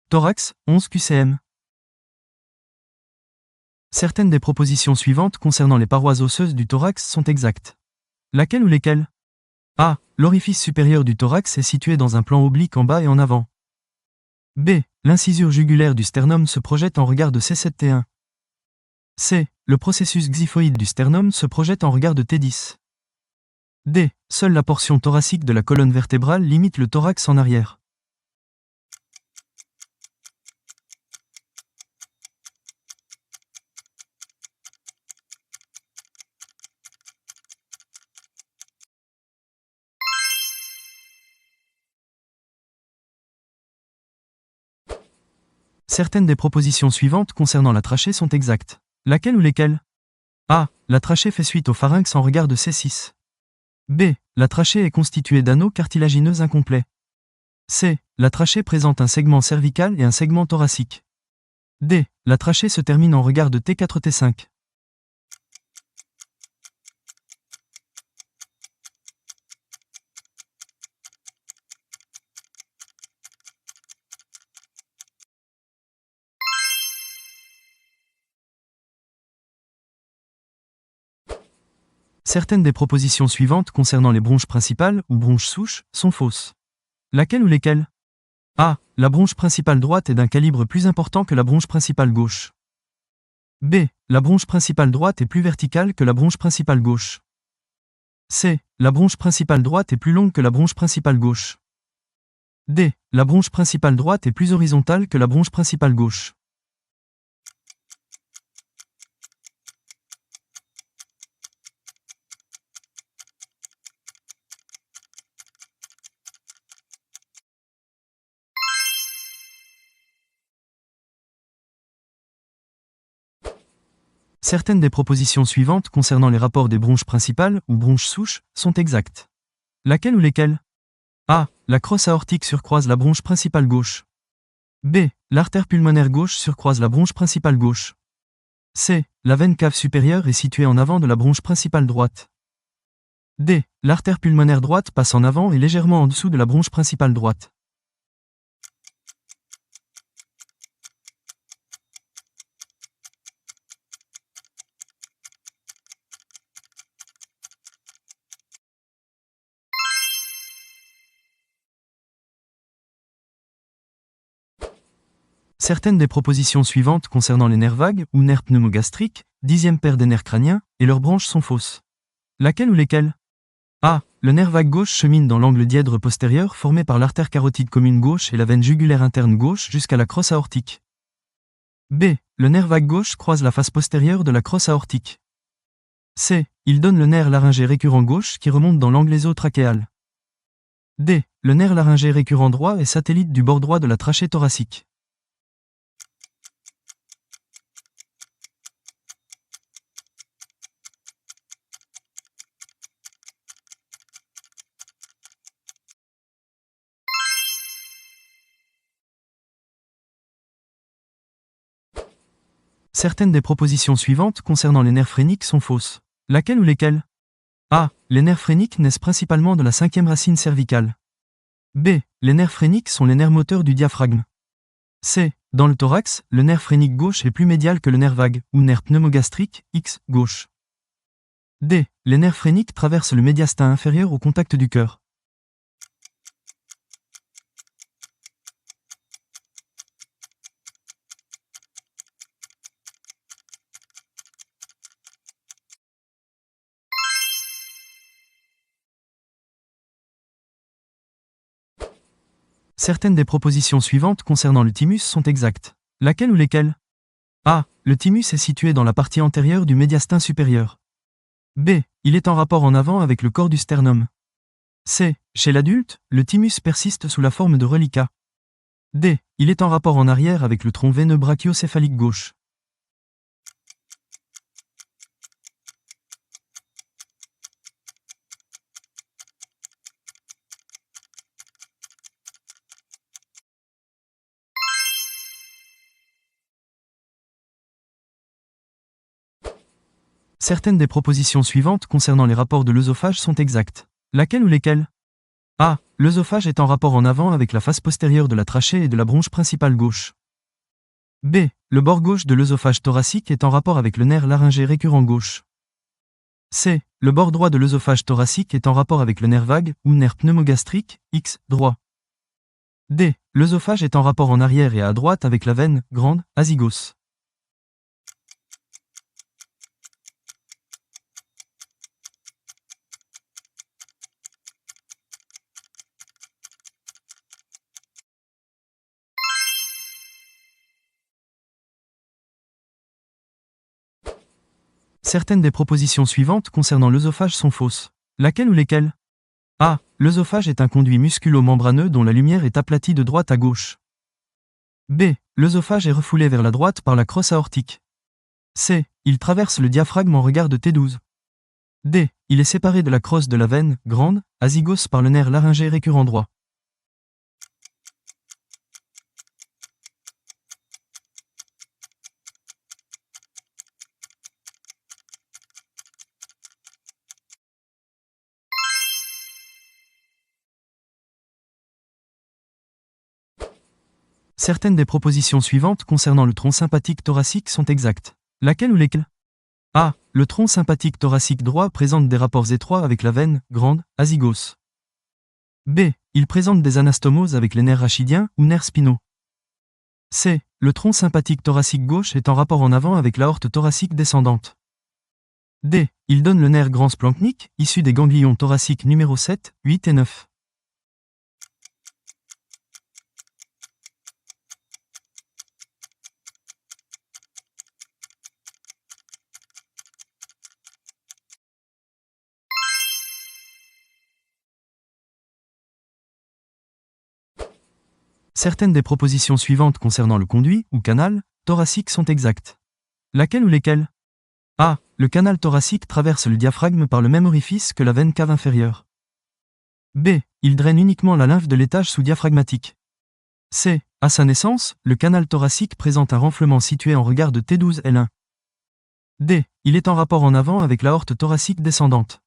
Thorax, 11 QCM. Certaines des propositions suivantes concernant les parois osseuses du thorax sont exactes. Laquelle ou lesquelles? A. L'orifice supérieur du thorax est situé dans un plan oblique en bas et en avant. B. L'incisure jugulaire du sternum se projette en regard de C7-T1. C. Le processus xiphoïde du sternum se projette en regard de T10. D. Seule la portion thoracique de la colonne vertébrale limite le thorax en arrière. Certaines des propositions suivantes concernant la trachée sont exactes. Laquelle ou lesquelles? A. La trachée fait suite au pharynx en regard de C6. B. La trachée est constituée d'anneaux cartilagineux incomplets. C. La trachée présente un segment cervical et un segment thoracique. D. La trachée se termine en regard de T4-T5. Certaines des propositions suivantes concernant les bronches principales ou bronches souches sont fausses. Laquelle ou lesquelles? A. La bronche principale droite est d'un calibre plus important que la bronche principale gauche. B. La bronche principale droite est plus verticale que la bronche principale gauche. C. La bronche principale droite est plus longue que la bronche principale gauche. D. La bronche principale droite est plus horizontale que la bronche principale gauche. Certaines des propositions suivantes concernant les rapports des bronches principales ou bronches souches sont exactes. Laquelle ou lesquelles? A. La crosse aortique surcroise la bronche principale gauche. B. L'artère pulmonaire gauche surcroise la bronche principale gauche. C. La veine cave supérieure est située en avant de la bronche principale droite. D. L'artère pulmonaire droite passe en avant et légèrement en dessous de la bronche principale droite. Certaines des propositions suivantes concernant les nerfs vagues ou nerfs pneumogastriques, dixième paire des nerfs crâniens, et leurs branches sont fausses. Laquelle ou lesquelles? A. Le nerf vague gauche chemine dans l'angle dièdre postérieur formé par l'artère carotide commune gauche et la veine jugulaire interne gauche jusqu'à la crosse aortique. B. Le nerf vague gauche croise la face postérieure de la crosse aortique. C. Il donne le nerf laryngé récurrent gauche qui remonte dans l'angle ésophageal. D. Le nerf laryngé récurrent droit est satellite du bord droit de la trachée thoracique. Certaines des propositions suivantes concernant les nerfs phréniques sont fausses. Laquelle ou lesquelles? A. Les nerfs phréniques naissent principalement de la cinquième racine cervicale. B. Les nerfs phréniques sont les nerfs moteurs du diaphragme. C. Dans le thorax, le nerf phrénique gauche est plus médial que le nerf vague, ou nerf pneumogastrique, X, gauche. D. Les nerfs phréniques traversent le médiastin inférieur au contact du cœur. Certaines des propositions suivantes concernant le thymus sont exactes. Laquelle ou lesquelles? A. Le thymus est situé dans la partie antérieure du médiastin supérieur. B. Il est en rapport en avant avec le corps du sternum. C. Chez l'adulte, le thymus persiste sous la forme de reliquat. D. Il est en rapport en arrière avec le tronc veineux brachiocéphalique gauche. Certaines des propositions suivantes concernant les rapports de l'œsophage sont exactes. Laquelle ou lesquelles? A. L'œsophage est en rapport en avant avec la face postérieure de la trachée et de la bronche principale gauche. B. Le bord gauche de l'œsophage thoracique est en rapport avec le nerf laryngé récurrent gauche. C. Le bord droit de l'œsophage thoracique est en rapport avec le nerf vague ou nerf pneumogastrique, X, droit. D. L'œsophage est en rapport en arrière et à droite avec la veine grande, azygos. Certaines des propositions suivantes concernant l'œsophage sont fausses. Laquelle ou lesquelles? A. L'œsophage est un conduit musculo-membraneux dont la lumière est aplatie de droite à gauche. B. L'œsophage est refoulé vers la droite par la crosse aortique. C. Il traverse le diaphragme en regard de T12. D. Il est séparé de la crosse de la veine grande, azygos par le nerf laryngé récurrent droit. Certaines des propositions suivantes concernant le tronc sympathique thoracique sont exactes. Laquelle ou lesquelles? A. Le tronc sympathique thoracique droit présente des rapports étroits avec la veine grande, azygos. B. Il présente des anastomoses avec les nerfs rachidiens ou nerfs spinaux. C. Le tronc sympathique thoracique gauche est en rapport en avant avec l'aorte thoracique descendante. D. Il donne le nerf grand splanchnique, issu des ganglions thoraciques numéro 7, 8 et 9. Certaines des propositions suivantes concernant le conduit, ou canal, thoracique sont exactes. Laquelle ou lesquelles? A. Le canal thoracique traverse le diaphragme par le même orifice que la veine cave inférieure. B. Il draine uniquement la lymphe de l'étage sous-diaphragmatique. C. À sa naissance, le canal thoracique présente un renflement situé en regard de T12L1. D. Il est en rapport en avant avec l'aorte thoracique descendante.